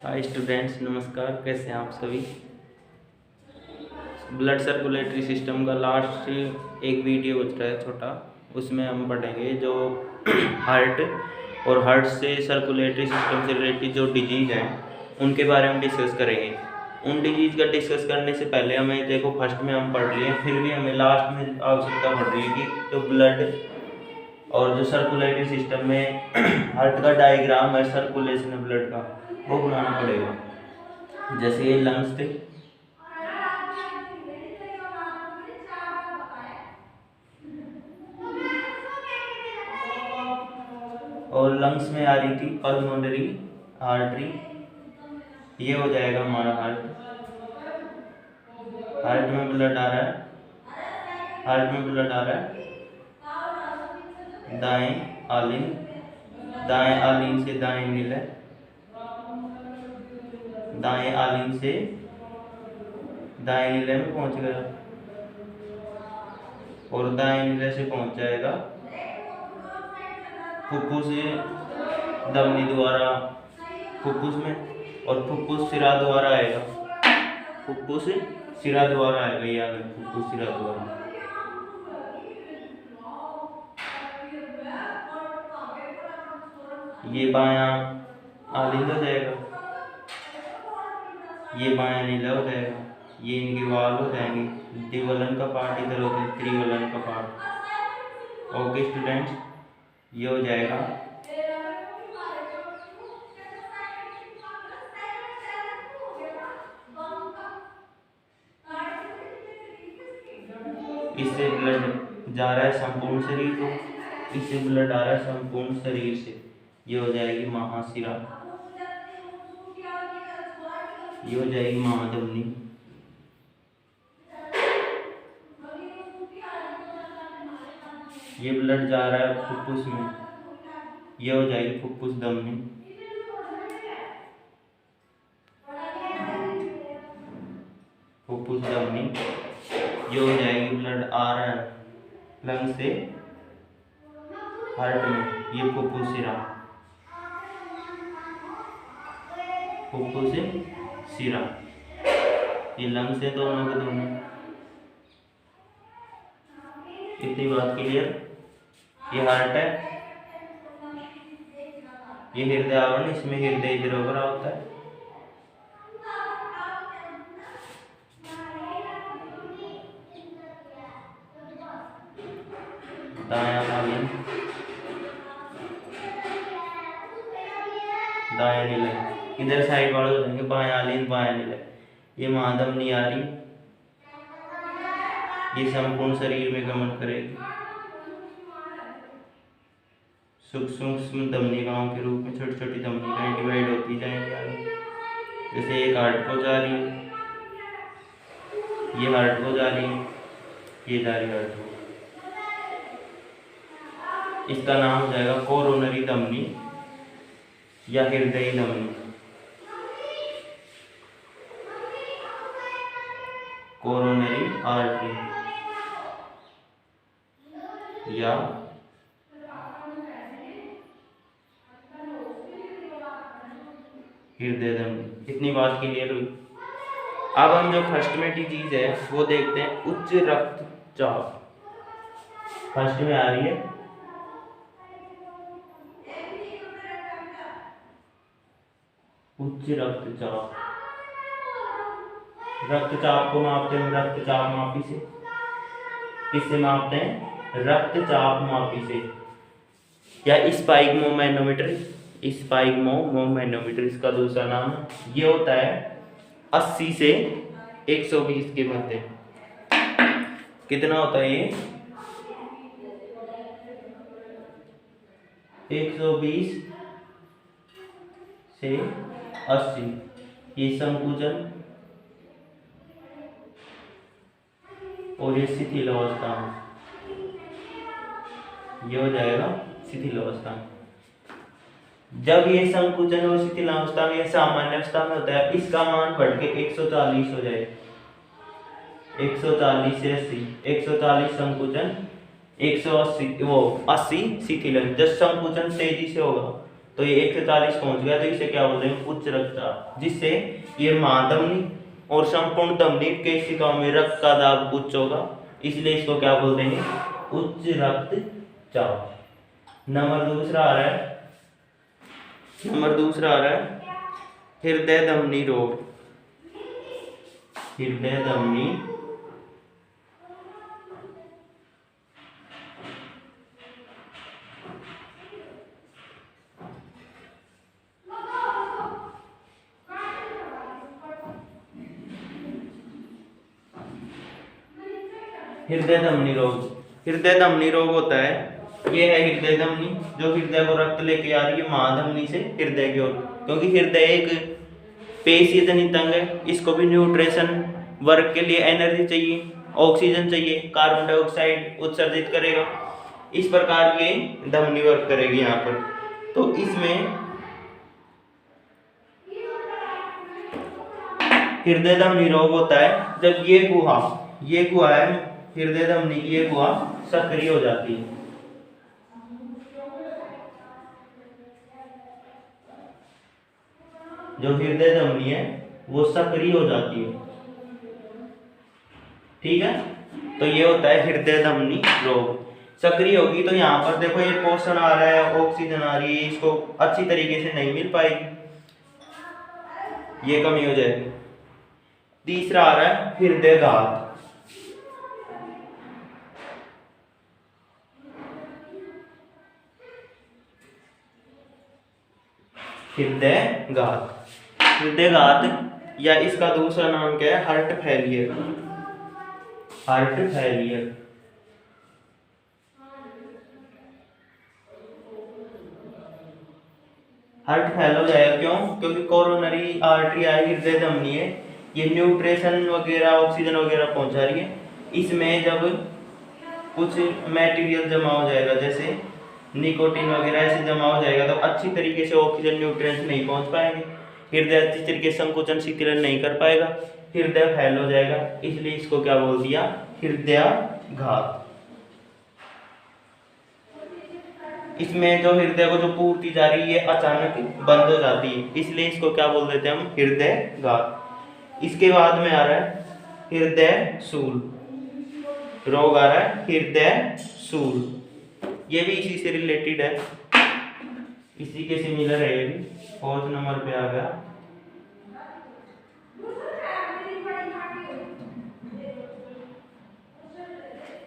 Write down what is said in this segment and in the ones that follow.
Hi students, नमस्कार। कैसे हैं आप सभी। ब्लड सर्कुलेटरी सिस्टम का लास्ट एक वीडियो बच रहा है छोटा, उसमें हम पढ़ेंगे जो हार्ट और हार्ट से सर्कुलेटरी सिस्टम से रिलेटेड जो डिजीज़ हैं उनके बारे में डिस्कस करेंगे। उन डिजीज़ का डिस्कस करने से पहले हमें देखो, फर्स्ट में हम पढ़ लिए, फिर भी हमें लास्ट में आवश्यकता पड़ रही है कि जो ब्लड और जो सर्कुलेटरी सिस्टम में हार्ट का डायग्राम है सर्कुलेशन ब्लड का, वो बनाना पड़ेगा। जैसे ये लंग्स थे, और लंग्स में आ रही थी पल्मोनरी आर्टरी, ये हो जाएगा हमारा हार्ट। हार्ट में ब्लड आ रहा है, हार्ट में ब्लड आ रहा है दाएं आलिंग, दाएं आलिंग से दाएं निलय, दाएं आलिंग से दाएं निलय में पहुंच गया, और दाएं निलय से पहुंच जाएगा फुफ्फुस से धमनी द्वारा फुफ्फुस में, और फुफ्फुस सिरा द्वारा आएगा, फुफ्फुस सिरा द्वारा आएगा, याद है, फुफ्फुस सिरा द्वारा। ये बायां आलिंग हो जाएगा, ये बायां नीला हो जाएगा, ये इनके वाल हो जाएंगे, द्विवलन का पार्ट इधर होता है, त्रिवलन का पार्ट। ओके स्टूडेंट्स, ये हो जाएगा। इससे ब्लड जा रहा है संपूर्ण शरीर को, इससे ब्लड आ रहा है संपूर्ण शरीर से, ये हो जाएगी महाशिरा, ये हो जाएगी महाधमनी, ये ब्लड जा रहा है फुफ्फुस में, ये हो जाएगी फुफ्फुस धमनी, फुफ्फुस धमनी, ये हो जाएगी ब्लड आ रहा है लंग से हार्ट में, ये फुफ्फुस सिरा, फुफ्फुस सिरा, ये लंग से दोनों के दोनों। इतनी बात क्लियर। ये हार्ट है, ये हृदय आवरण, इसमें हृदय इधर होकर होता है, दायां आलिंग, दायां निलय, इधर साइड वाले हो जाएंगे बायां आलिंग बायां निलय, ये महाधमनी आ रही, ये संपूर्ण शरीर में गमन करेगी, सूक्ष्म धमनिकाओं के रूप में छोटी छोटी धमनिकाएं डिवाइड होती जाएंगी आगे। जैसे एक हार्ट को जा रही है, ये हार्ट को जा रही है, ये जा रही है हार्ट को, इसका नाम हो जाएगा कोरोनरी धमनी या हृदय धमनी, कोरोनरी आर्टरी या हृदय धमनी। इतनी बात क्लियर हुई। अब हम जो फर्स्ट में डिजीज है वो देखते हैं, उच्च रक्तचाप। फर्स्ट में आ रही है उच्च रक्तचाप। रक्तचाप को मापते हैं रक्तचाप मापी से। किससे मापते हैं? रक्तचाप मापी से, या स्पाइगमोमैनोमीटर, स्पाइगमोमैनोमीटर इसका दूसरा नाम है। ये होता है 80 से 120 के मध्य। कितना होता है ये? 120 से 80। ये संकुचन और ये शिथिल अवस्था में, ये हो जाएगा शिथिल अवस्था में। जब ये संकुचन और शिथिल अवस्था में, सामान्य अवस्था में होता है, इसका मान बढ़ के 140 हो जाए, 140 से 80, 140 संकुचन, 180 वो 80 शिथिलन। जब संकुचन तेजी से होगा तो ये 140 पहुंच गया, तो इसे क्या बोलते हैं, उच्च रक्तचाप, जिससे ये महाधमनी और संपूर्ण धमनी केशिकाओं में रक्त का दाब उच्च होगा, इसलिए इसको क्या बोलते हैं, उच्च रक्तचाप। नंबर दूसरा आ रहा है हृदय धमनी रोग। हृदय धमनी हृदय धमनी रोग होता है, ये है हृदय धमनी जो हृदय को रक्त लेके आ रही है महाधमनी से हृदय की ओर, क्योंकि हृदय एक पेशीय जनित अंग है, इसको भी न्यूट्रिशन वर्क के लिए एनर्जी चाहिए, ऑक्सीजन चाहिए, कार्बन डाइऑक्साइड उत्सर्जित करेगा, इस प्रकार ये धमनी वर्क करेगी यहाँ पर। तो इसमें हृदय धमनी रोग होता है जब ये गुहा है हृदय धमनी की, ये गुहा सक्रिय हो जाती है। जो हृदय धमनी है वो सक्रिय हो जाती है, ठीक है। तो ये होता है हृदय धमनी रोग। सक्रिय होगी तो यहाँ पर देखो ये पोषण आ रहा है, ऑक्सीजन आ रही है, इसको अच्छी तरीके से नहीं मिल पाएगी, ये कमी हो जाएगी। तीसरा आ रहा है हृदयघात। हृदयघात या इसका दूसरा नाम क्या है, हार्ट फेलियर। हार्ट फेल हो जाएगा, क्यों? क्योंकि कोरोनरी आर्टरी हृदय धमनी है, ये न्यूट्रिशन वगैरह ऑक्सीजन वगैरह पहुंचा रही है, इसमें जब कुछ मटेरियल जमा हो जाएगा जैसे निकोटीन वगैरह ऐसे जमा हो जाएगा, तो अच्छी तरीके से ऑक्सीजन न्यूट्रिएंट्स नहीं पहुंच पाएंगे, हृदय अच्छी तरीके से संकुचन शीतलन नहीं कर पाएगा, हृदय फैल हो जाएगा, इसलिए इसको क्या बोल दिया, हृदयाघात। इसमें जो हृदय को जो पूर्ति जा रही है अचानक बंद हो जाती है, इसलिए इसको क्या बोल देते हैं हम, हृदयघात। इसके बाद में आ रहा है हृदय शूल रोग, आ रहा है हृदय शूल, ये भी इसी से रिलेटेड है, इसी के सिमिलर है, ये भी 4 नंबर पे आ गया।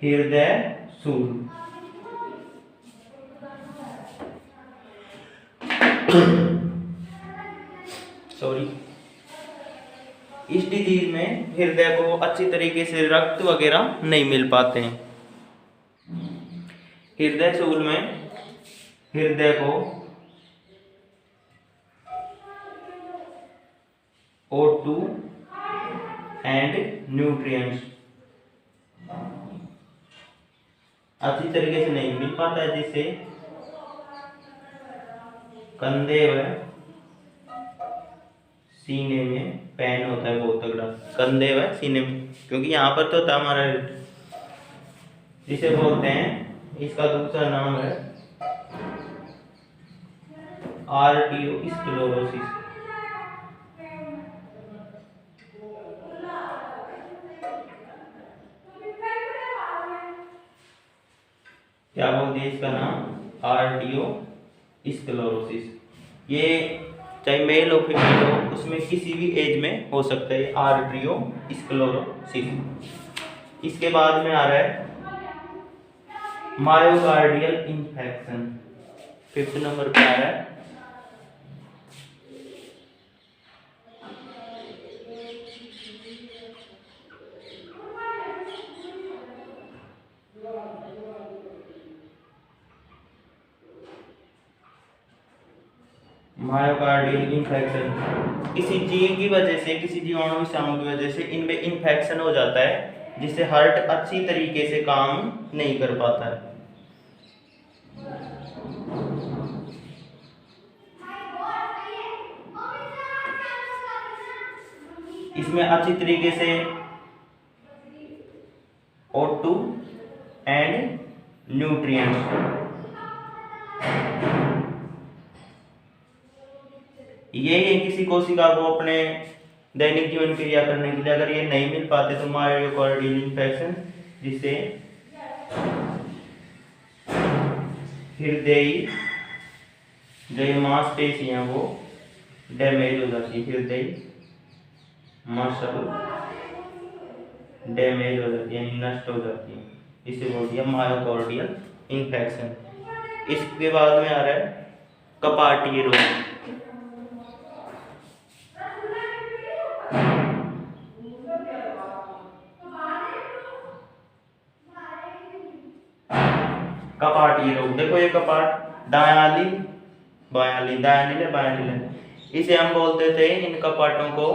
हृदय शूल सॉरी, इस डिजीज में हृदय को अच्छी तरीके से रक्त वगैरह नहीं मिल पाते हैं। हृदय शूल में हृदय को O2 एंड न्यूट्रिएंट्स अच्छी तरीके से नहीं मिल पाता है, जिससे कंधे व सीने में पेन होता है बहुत तगड़ा, कंधे व सीने में, क्योंकि यहाँ पर तो था हमारा, जिसे बोलते हैं, इसका दूसरा नाम है आर्टियोस्क्लेरोसिस। क्या बोलते हैं इसका नाम, आर्टियोस्क्लेरोसिस। ये चाहे मेल हो फीमेल हो, उसमें किसी भी एज में हो सकता है आर्टियोस्क्लेरोसिस। इसके बाद में आ रहा है मायोकार्डियल इंफेक्शन, 5th नंबर पे आ रहा है। मायोकार्डियल इंफेक्शन किसी जीव की वजह से, किसी जीवाणु विषाणु की वजह से इनमें इंफेक्शन हो जाता है, जिससे हार्ट अच्छी तरीके से काम नहीं कर पाता है। इसमें अच्छी तरीके से O2 एंड न्यूट्रिएंट्स ये है किसी कोशिका को अपने दैनिक जीवन क्रिया करने के लिए अगर ये नहीं मिल पाते तो मायोकार्डियल इन्फेक्शन, जिससे हृदय जो मांसपेशियां वो डैमेज हो जाती है, हृदय मसल डैमेज हो जाती है यानी नष्ट हो जाती है, इसे बोल दिया मायोकार्डियल इन्फेक्शन। इसके बाद में आ रहा है कपाटीय रोग। कपाटीय रोग, देखो ये कपाट दायां बायां दायां, इसे हम बोलते थे इन कपाटों को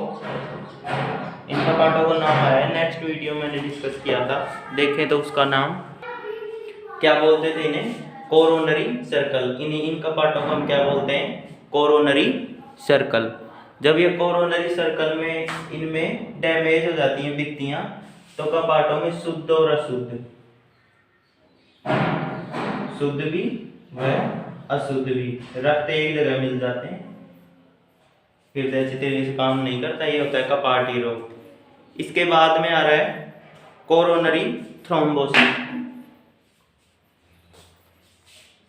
नाम आया है, नेक्स्ट वीडियो मैंने डिस्कस किया था, देखें तो उसका नाम क्या बोलते थे इन्हें, कोरोनरी सर्कल। इन कपाटों को हम क्या बोलते हैं, कोरोनरी सर्कल। जब ये कोरोनरी सर्कल में इनमें डैमेज हो जाती हैं भित्तियां, तो कपाटों में शुद्ध और अशुद्ध, शुद्ध भी व अशुद्ध भी रक्त एक जगह मिल जाते हैं, हृदय अच्छी तरीके से काम नहीं करता, ये होता है कपाटीय रोग। इसके बाद में आ रहा है कोरोनरी थ्रोम्बोसिस,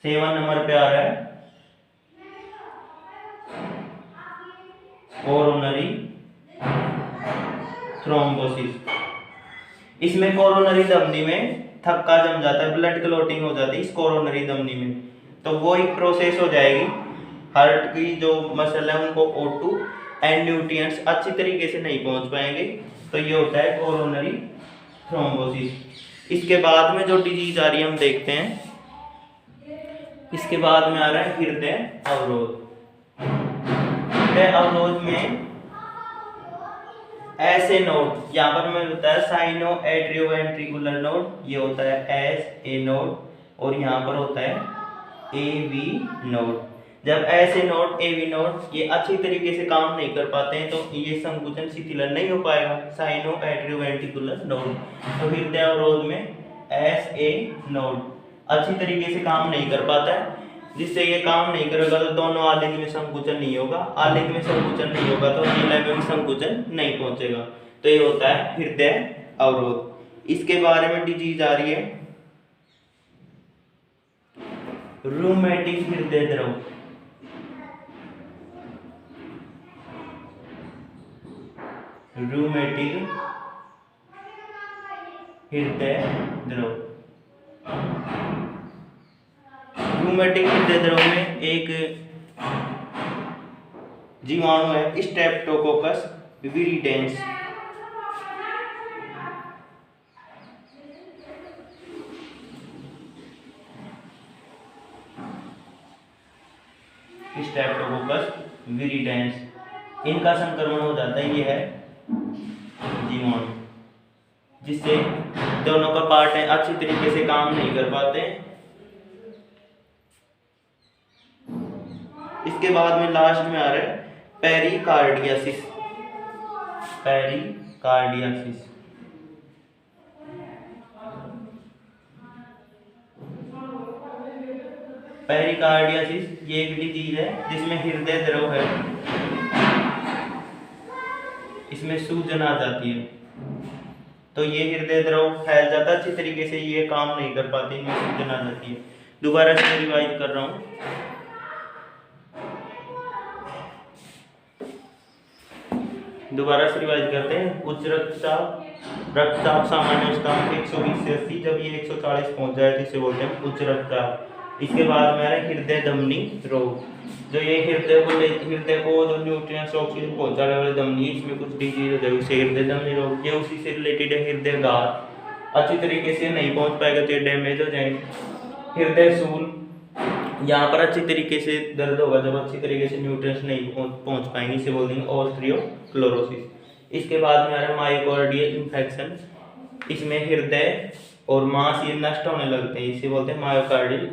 7 नंबर पे आ रहा है कोरोनरी थ्रोम्बोसिस। इसमें कोरोनरी धमनी में थक्का जम जाता है, ब्लड क्लॉटिंग हो जाती है इस कोरोनरी धमनी में, तो वो एक प्रोसेस हो जाएगी, हार्ट की जो मसल है उनको O2 एंड न्यूट्रिएंट्स अच्छी तरीके से नहीं पहुंच पाएंगे, तो ये होता है कोरोनरी थ्रोम्बोसिस। इसके बाद में जो डिजीज आ रही है हम देखते हैं, इसके बाद में आ रहा है हृदय अवरोध। हृदय अवरोध में ऐसे नोड, यहाँ पर हमें होता है साइनो एट्रियोवेंट्रिकुलर नोड, ये होता है SA नोड, और यहाँ पर होता है AV नोड। जब ऐसे नोड AV नोड ये अच्छी तरीके से काम नहीं कर पाते हैं तो ये संकुचन शिथिलन नहीं हो पाएगा, साइनो एट्रियोवेंट्रिकुलर नोड। तो हृदय अवरोध में SA नोड अच्छी तरीके से काम नहीं कर पाता है, जिससे ये काम नहीं करेगा तो दोनों आलिंग में संकुचन नहीं होगा, आलिंग में संकुचन नहीं होगा तो नीला में भी संकुचन नहीं पहुंचेगा, तो ये होता है हृदय अवरोध। इसके बारे में डिजीज आ रही है रूमेटिक हृदय द्रव। रूमेटिक हृदय द्रव, रूमेटिक हृदय द्रव में एक जीवाणु है स्ट्रेप्टोकोकस विरिडेंस। स्ट्रेप्टोकोकस विरिडेंस, इनका संक्रमण हो जाता है, ये है जीवाणु, जिससे दोनों का पार्ट है अच्छी तरीके से काम नहीं कर पाते। इसके बाद में लास्ट में आ रहा है पेरिकार्डियासिस। पेरिकार्डियासिस पेरिकार्डियासिस ये एक डिजीज है जिसमें हृदय द्रव है, इसमें सूजन आ जाती है, तो ये हृदय द्रव फैल जाता है अच्छी तरीके से, ये काम नहीं कर पाते, इनमें सूजन आ जाती है। दोबारा से रिवाइज कर रहा हूँ, दोबारा से रिवाइज करते हैं। उच्च रक्तचाप सामान्य अवस्था में 120 से 80, जब ये 140 पहुंच जाए तो इसे बोलते हैं उच्च रक्तचाप। इसके बाद में आ रहा है हृदय धमनी रोग, जो ये हृदय को जो न्यूट्रिएंट्स ऑक्सीजन पहुंचाने वाली धमनी, इसमें कुछ डिजीज हो जाएगी, उसे हृदय धमनी रोग। ये उसी से रिलेटेड है हृदय घात, अच्छी तरीके से नहीं पहुंच पाएगा तो ये डैमेज हो जाएंगे। हृदय सूल, यहाँ पर अच्छी तरीके से दर्द होगा जब अच्छी तरीके से न्यूट्रिएंट्स नहीं पहुंच पाएंगे, इसे बोल देंगे ऑस्टियोक्लोरोसिस। इसके बाद में आ रहा है मायोकार्डियल इन्फेक्शन, इसमें हृदय और मांस ये नष्ट होने लगते हैं, इसे बोलते हैं मायोकार्डियल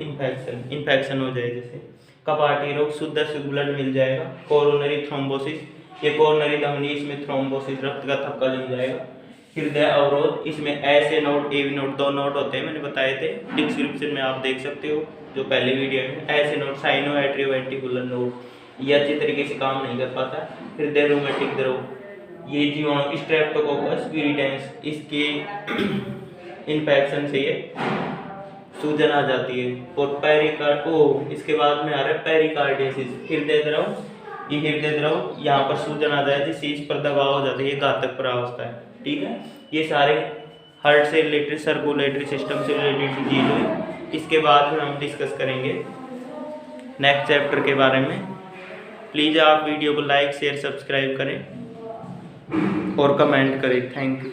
इन्फेक्शन हो जाए जैसे। कपाटीय रोग, शुद्ध ब्लड मिल जाएगा। कोरोनरी थ्रोम्बोसिस, ये कोरोनरी धमनी, इसमें थ्रोम्बोसिस रक्त का थक्का जम जाएगा। हृदय अवरोध, इसमें ऐसे नोड AV नोड 2 नोड होते हैं, मैंने बताए थे, डिस्क्रिप्शन में आप देख सकते हो जो पहले वीडियो में। ऐसे नोड साइनो एट्रियोवेंट्रिकुलर नोड, ये अच्छी तरीके से काम नहीं कर पाता। हृदय रोमेटिक द्रव, ये जीवाणु स्ट्रेप्टोकोकस विरिडेंस, इसके इन्फेक्शन से ये सूजन आ जाती है। और इसके बाद में आ रहा है पेरिकार्डियोसिस, हृदय द्रव, ये हृदय द्रव यहाँ पर सूजन आ जाए जिससे इस पर दबाव हो जाता है, ये घातक परावस्था है। ठीक है, ये सारे हार्ट से रिलेटेड, सर्कुलेटरी सिस्टम से रिलेटेड डिजीज हुई। इसके बाद में हम डिस्कस करेंगे नेक्स्ट चैप्टर के बारे में। प्लीज़ आप वीडियो को लाइक शेयर सब्सक्राइब करें और कमेंट करें। Thank you.